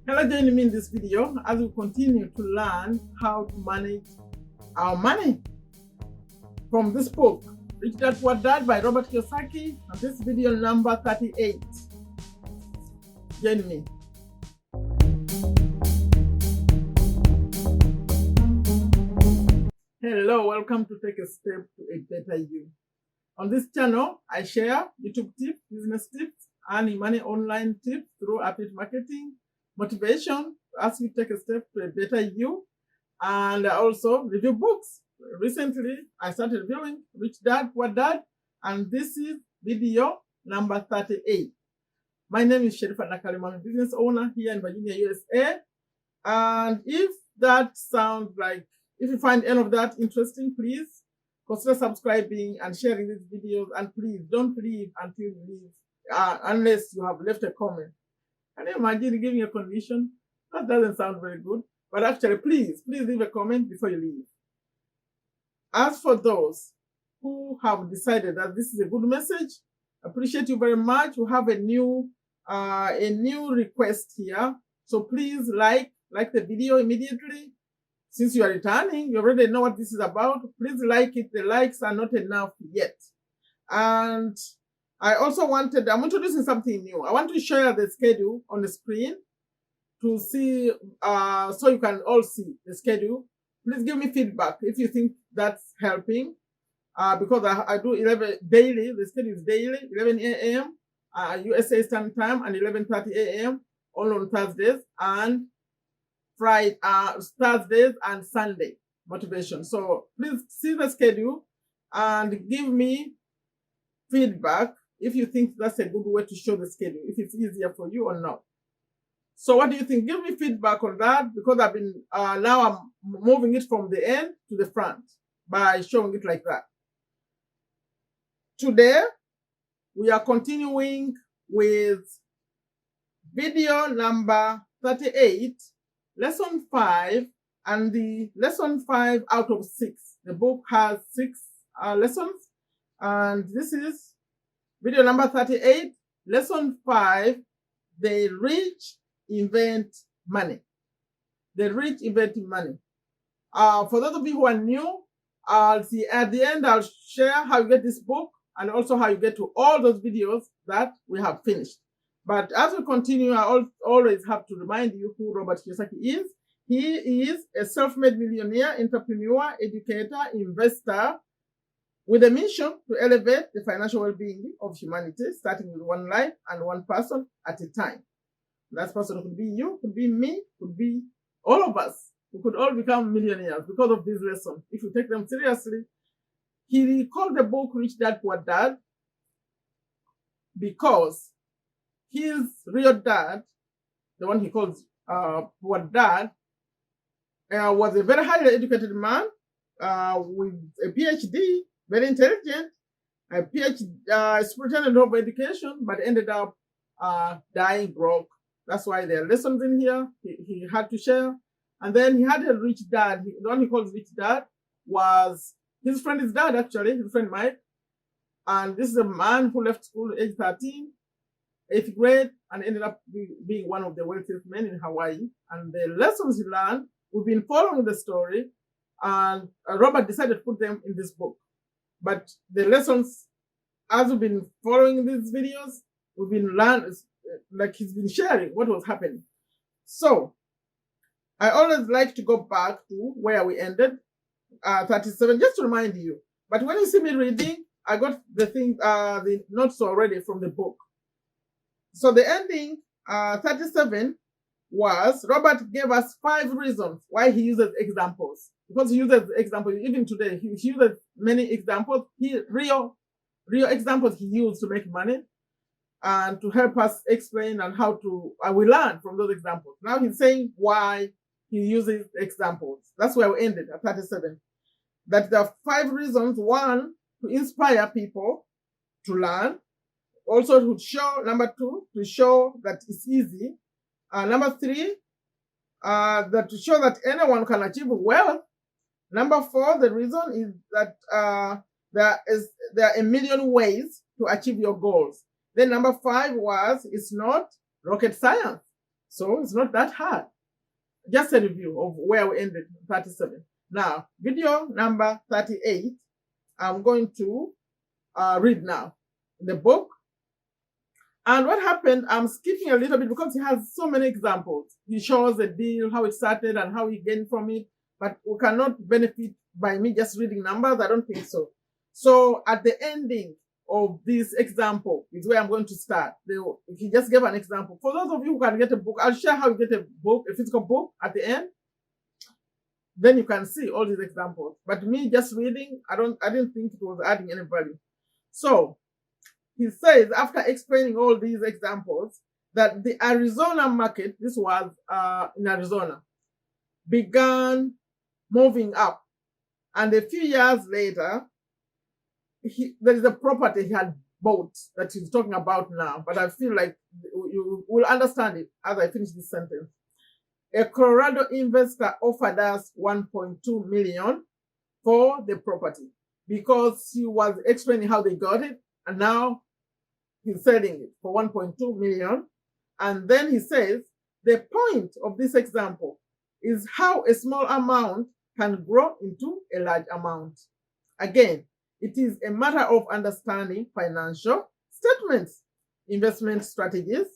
Hello, join me in this video as we continue to learn how to manage our money from this book, Rich Dad Poor Dad by Robert Kiyosaki, and this video number 38. Join me. Hello, welcome to Take a Step to a Better You. On this channel, I share YouTube tips, business tips, earning money online tips through affiliate marketing, motivation to ask you to take a step to a better you, and also review books. Recently, I started reviewing Rich Dad Poor Dad, and this is video number 38. My name is Sherifa Nakalema. I'm a business owner here in Virginia, USA. And if you find any of that interesting, please consider subscribing and sharing these videos. And please don't leave until you leave, unless you have left a comment. Can you imagine giving a condition? That doesn't sound very good. But actually, please leave a comment before you leave. As for those who have decided that this is a good message, appreciate you very much. We have a new request here. So please like the video immediately. Since you are returning, you already know what this is about. Please like it. The likes are not enough yet. And I'm introducing something new. I want to share the schedule on the screen to see, so you can all see the schedule. Please give me feedback if you think that's helping. Because I do 11 daily. The schedule is daily, 11 a.m. USA Standard Time and 11:30 a.m. all on Thursdays and Friday, Thursdays and Sunday motivation. So please see the schedule and give me feedback if you think that's a good way to show the schedule, if it's easier for you or not. So what do you think? Give me feedback on that, because I've been now I'm moving it from the end to the front by showing it like that. Today we are continuing with video number 38, lesson 5, and the lesson 5 out of 6. The book has 6 lessons, and this is video number 38, lesson 5, the rich invent money. The rich inventing money. For those of you who are new, I'll see at the end, I'll share how you get this book and also how you get to all those videos that we have finished. But as we continue, I always have to remind you who Robert Kiyosaki is. He is a self-made millionaire, entrepreneur, educator, investor with a mission to elevate the financial well-being of humanity, starting with one life and one person at a time. That person could be you, could be me, could be all of us. We could all become millionaires because of this lesson, if you take them seriously. He called the book Rich Dad Poor Dad because his real dad, the one he calls Poor Dad, was a very highly educated man with a PhD, very intelligent, a PhD, superintendent of education, but ended up dying broke. That's why there are lessons in here he had to share. And then he had a rich dad. The one he calls Rich Dad was his friend's dad, actually, his friend Mike. And this is a man who left school at age 13, 8th grade, and ended up being one of the wealthiest men in Hawaii. And the lessons he learned, we've been following the story, and Robert decided to put them in this book. But the lessons, as we've been following these videos, we've been learning, like he's been sharing what was happening. So I always like to go back to where we ended, 37, just to remind you. But when you see me reading, I got the notes already from the book. So the ending, 37, was Robert gave us 5 reasons why he uses examples. Because he uses examples, even today, he uses many examples. Real examples he used to make money and to help us explain and how to, we learn from those examples. Now he's saying why he uses examples. That's where we ended at 37. That there are 5 reasons. 1, to inspire people to learn. Also to show, number 2, to show that it's easy. Number 3, that to show that anyone can achieve wealth. Number 4, the reason is that there are a million ways to achieve your goals. Then number 5 was, it's not rocket science. So it's not that hard. Just a review of where we ended, 37. Now, video number 38, I'm going to read now the book. And what happened, I'm skipping a little bit because he has so many examples. He shows the deal, how it started, and how he gained from it. But we cannot benefit by me just reading numbers. I don't think so. So at the ending of this example is where I'm going to start. He just gave an example. For those of you who can get a book, I'll share how you get a book, a physical book at the end. Then you can see all these examples. But me just reading, I didn't think it was adding any value. So he says, after explaining all these examples, that the Arizona market, this was in Arizona, began moving up. And a few years later, there is a property he had bought that he's talking about now, but I feel like you will understand it as I finish this sentence. A Colorado investor offered us $1.2 million for the property because he was explaining how they got it, and now he's selling it for $1.2 million. And then he says, the point of this example is how a small amount can grow into a large amount. Again, it is a matter of understanding financial statements, investment strategies,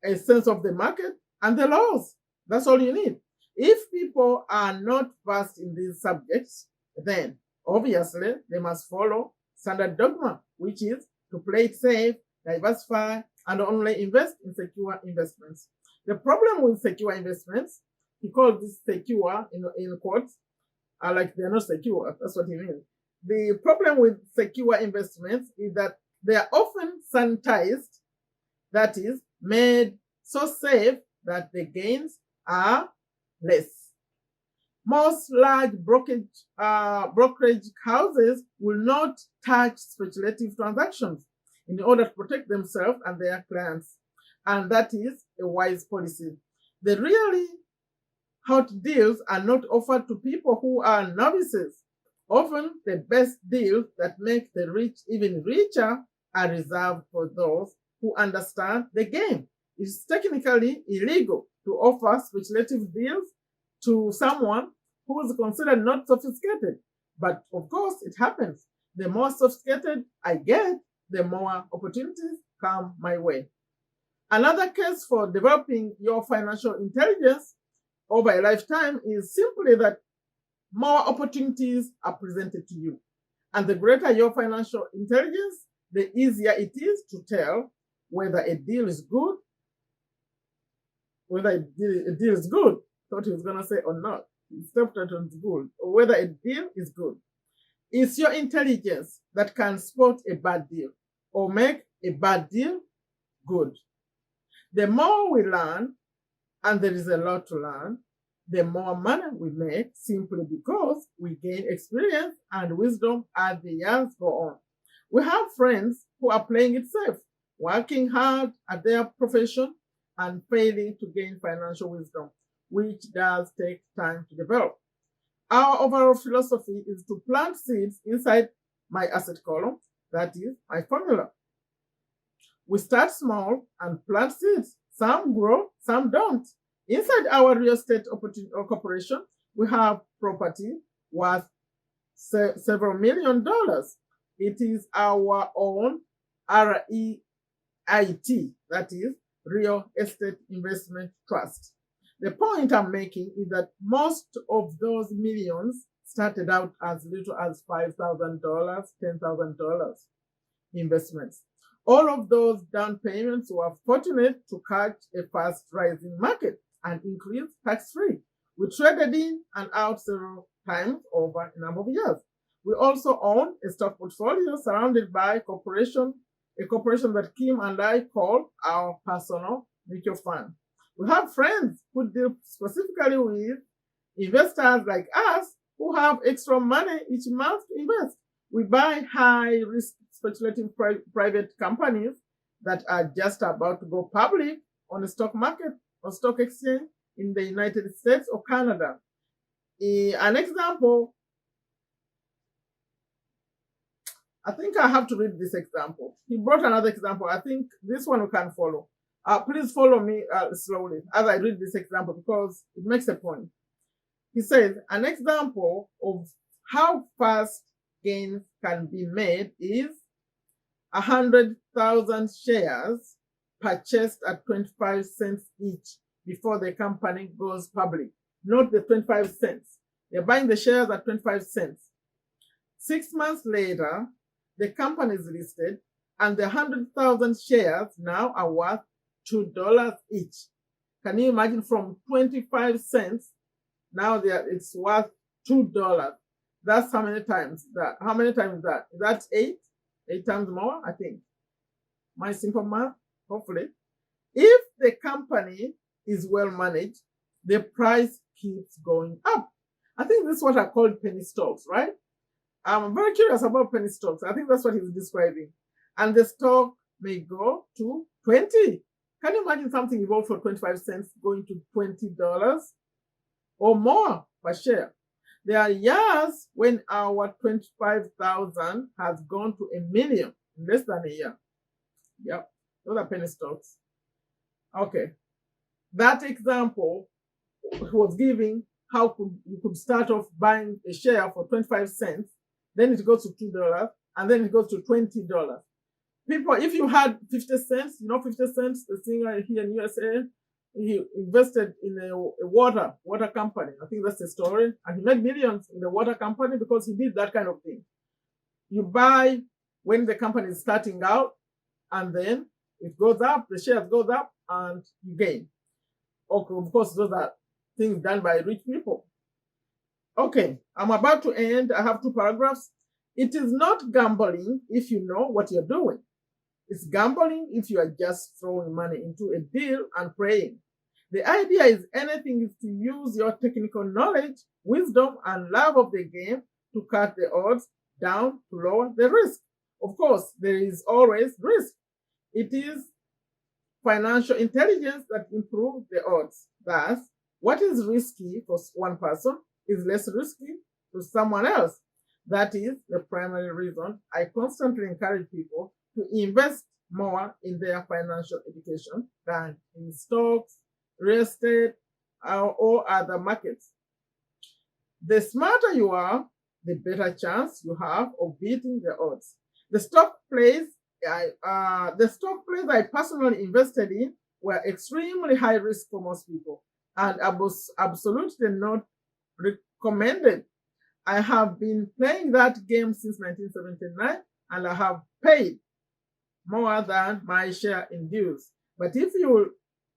a sense of the market, and the laws. That's all you need. If people are not versed in these subjects, then obviously they must follow standard dogma, which is to play it safe, diversify, and only invest in secure investments. The problem with secure investments, he calls this secure in quotes, like they're not secure. That's what he means. The problem with secure investments is that they are often sanitized, that is, made so safe that the gains are less. Most large brokerage houses will not touch speculative transactions in order to protect themselves and their clients. And that is a wise policy. The really hot deals are not offered to people who are novices. Often, the best deals that make the rich even richer are reserved for those who understand the game. It's technically illegal to offer speculative deals to someone who is considered not sophisticated. But of course, it happens. The more sophisticated I get, the more opportunities come my way. Another case for developing your financial intelligence over a lifetime is simply that more opportunities are presented to you. And the greater your financial intelligence, the easier it is to tell whether a deal is good, Thought he was going to say or not. Instead that it's good, or whether a deal is good. It's your intelligence that can spot a bad deal or make a bad deal good. The more we learn, and there is a lot to learn, the more money we make simply because we gain experience and wisdom as the years go on. We have friends who are playing it safe, working hard at their profession and failing to gain financial wisdom, which does take time to develop. Our overall philosophy is to plant seeds inside my asset column, that is my formula. We start small and plant seeds. Some grow, some don't. Inside our real estate corporation, we have property worth several $million. It is our own REIT, that is Real Estate Investment Trust. The point I'm making is that most of those millions started out as little as $5,000, $10,000 investments. All of those down payments were fortunate to catch a fast rising market and increase tax-free. We traded in and out several times over a number of years. We also own a stock portfolio surrounded by a corporation that Kim and I call our personal mutual fund. We have friends who deal specifically with investors like us who have extra money each month to invest. We buy high-risk speculative private companies that are just about to go public on the stock market or stock exchange in the United States or Canada. An example, I think I have to read this example. He brought another example. I think this one we can follow. Please follow me slowly as I read this example because it makes a point. He says, an example of how fast gains can be made is 100,000 shares purchased at 25 cents each before the company goes public. Note the 25 cents. They're buying the shares at 25 cents. 6 months later, the company is listed and the 100,000 shares now are worth $2 each. Can you imagine, from 25 cents, now it's worth $2. That's how many times that? How many times that? Is that 8? 8 times more, I think. My simple math, hopefully. If the company is well managed, the price keeps going up. I think this is what I call penny stocks, right? I'm very curious about penny stocks. I think that's what he's describing. And the stock may go to 20. Can you imagine something you bought for 25 cents going to $20 or more per share? There are years when our 25,000 has gone to $1 million in less than a year. Yep, those are penny stocks. Okay, that example was giving how you could start off buying a share for 25 cents, then it goes to $2, and then it goes to $20. People, if you had 50 cents, 50 cents, the singer here in USA, he invested in a water company. I think that's the story. And he made millions in the water company because he did that kind of thing. You buy when the company is starting out, and then it goes up, the shares goes up, and you gain. Okay, of course, those are things done by rich people. Okay, I'm about to end. I have 2 paragraphs. It is not gambling if you know what you're doing. It's gambling if you are just throwing money into a deal and praying. The idea is anything is to use your technical knowledge, wisdom, and love of the game to cut the odds down to lower the risk. Of course, there is always risk. It is financial intelligence that improves the odds. Thus, what is risky for one person is less risky to someone else. That is the primary reason I constantly encourage people to invest more in their financial education than in stocks, real estate, or other markets. The smarter you are, the better chance you have of beating the odds. The stock plays I personally invested in were extremely high risk for most people and absolutely not recommended. I have been playing that game since 1979 and I have paid more than my share in dues. But if you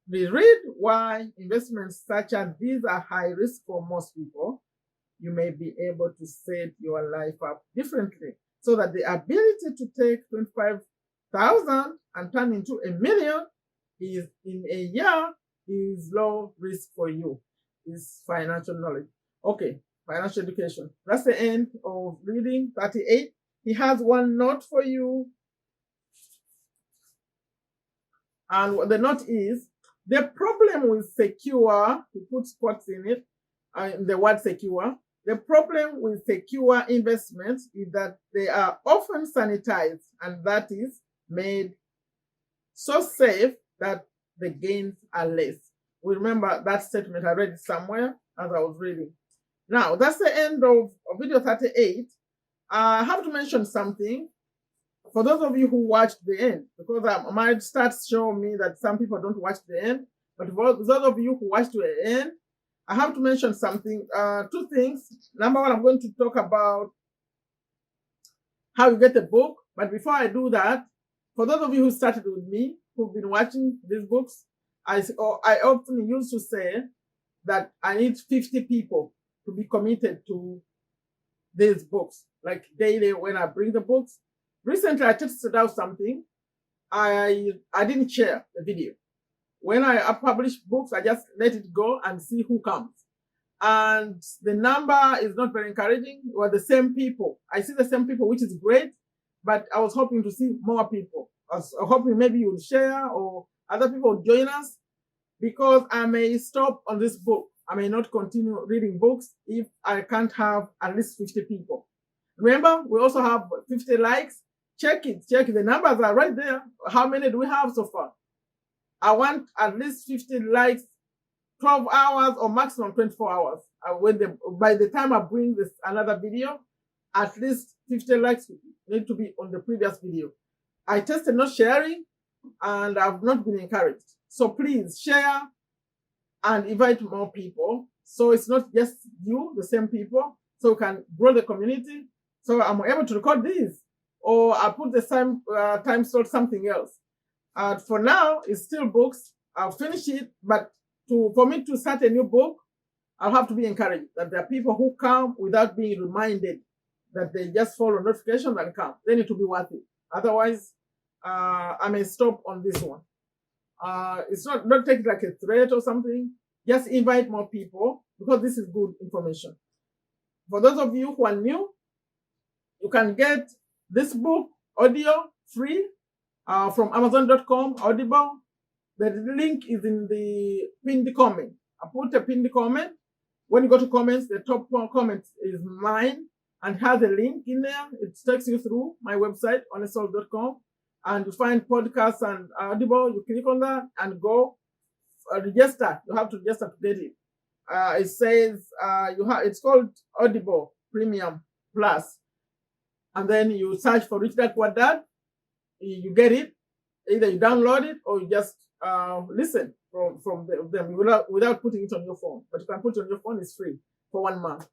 read why investments such as these are high risk for most people, you may be able to set your life up differently so that the ability to take 25,000 and turn into $1 million is in a year is low risk for you. Is financial knowledge. Okay, financial education. That's the end of reading 38. He has one note for you. And the note is, the problem with secure, he puts quotes in it, the word secure. The problem with secure investments is that they are often sanitized, and that is made so safe that the gains are less. We remember that statement, I read it somewhere as I was reading. Now, that's the end of video 38. I have to mention something for those of you who watched the end, because my stats show me that some people don't watch the end. But for those of you who watched the end, I have to mention something, 2 things. Number one, I'm going to talk about how you get the book. But before I do that, for those of you who started with me, who've been watching these books, I often used to say that I need 50 people to be committed to these books, like daily when I bring the books. Recently, I tested out something. I didn't share the video. When I publish books, I just let it go and see who comes. And the number is not very encouraging. It was the same people. I see the same people, which is great, but I was hoping to see more people. I was hoping maybe you would share or other people would join us, because I may stop on this book. I may not continue reading books if I can't have at least 50 people. Remember, we also have 50 likes. Check it. The numbers are right there. How many do we have so far? I want at least 50 likes, 12 hours or maximum 24 hours. By the time I bring this another video, at least 50 likes need to be on the previous video. I tested not sharing and I've not been encouraged. So please share and invite more people. So it's not just you, the same people, so we can grow the community. So I'm able to record this, or I put the same time slot something else. For now, it's still books. I'll finish it, but for me to start a new book, I'll have to be encouraged that there are people who come without being reminded, that they just follow notifications and come. They need to be worth it. Otherwise, I may stop on this one. It's not take it like a threat or something. Just invite more people, because this is good information. For those of you who are new, you can get this book audio free from Amazon.com, Audible. The link is in the pinned comment. I put a pinned comment. When you go to comments, the top comment is mine and has a link in there. It takes you through my website, honestsoul.com, and you find podcasts and Audible. You click on that and go register. You have to register to get it. It says it's called Audible Premium Plus, and then you search for Rich Dad Poor Dad. You get it. Either you download it or you just listen from them without putting it on your phone. But you can put it on your phone. It's free for 1 month.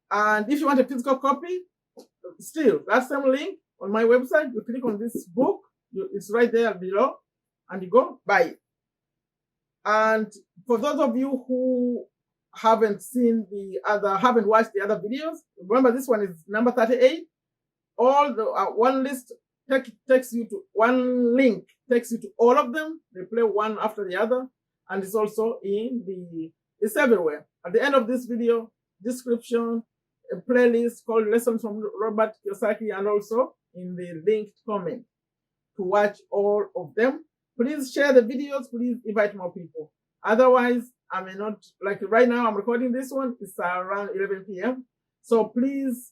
And if you want a physical copy, still that same link on my website. You click on this book. It's right there below, and you go buy it. And for those of you who haven't watched the other videos, remember this one is number 38. All the one list takes you to one link, takes you to all of them. They play one after the other, and it's also it's everywhere. At the end of this video, description, a playlist called Lessons from Robert Kiyosaki, and also in the linked comment to watch all of them. Please share the videos. Please invite more people. Otherwise, I may not, like right now, I'm recording this one. It's around 11 p.m. So please,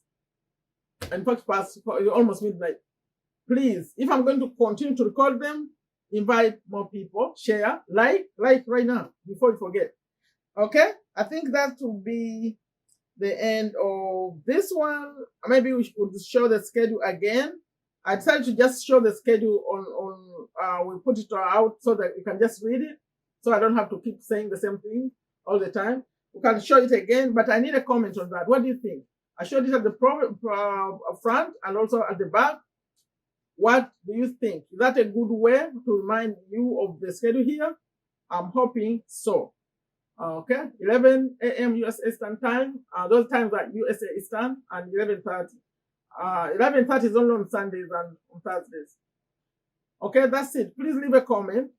in fact, past almost midnight. Please, if I'm going to continue to record them, invite more people, share, like right now before you forget. Okay? I think that will be the end of this one. Maybe we should show the schedule again. I decided to just show the schedule we put it out so that you can just read it, so I don't have to keep saying the same thing all the time. We can show it again, but I need a comment on that. What do you think? I showed it at the front and also at the back. What do you think? Is that a good way to remind you of the schedule here? I'm hoping so. Okay, 11 a.m. US Eastern Time. Those times are USA Eastern, and 11:30. 11:30 is only on Sundays and on Thursdays. Okay, that's it. Please leave a comment.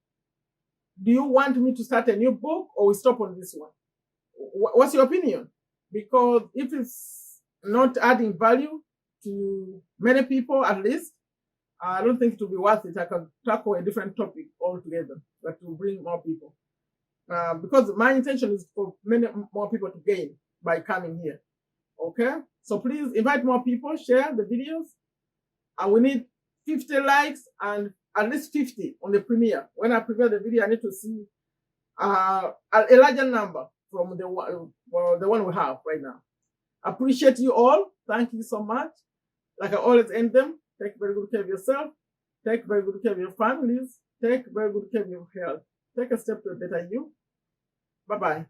Do you want me to start a new book, or we stop on this one? What's your opinion? Because if it's not adding value to many people, at least, I don't think it will be worth it. I can tackle a different topic altogether that will bring more people. Because my intention is for many more people to gain by coming here. Okay? So please invite more people, share the videos. And we need 50 likes and at least 50 on the premiere. When I prepare the video, I need to see a larger number from the one we have right now. Appreciate you all. Thank you so much. Like I always end them, take very good care of yourself. Take very good care of your families. Take very good care of your health. Take a step to a better you. Bye-bye.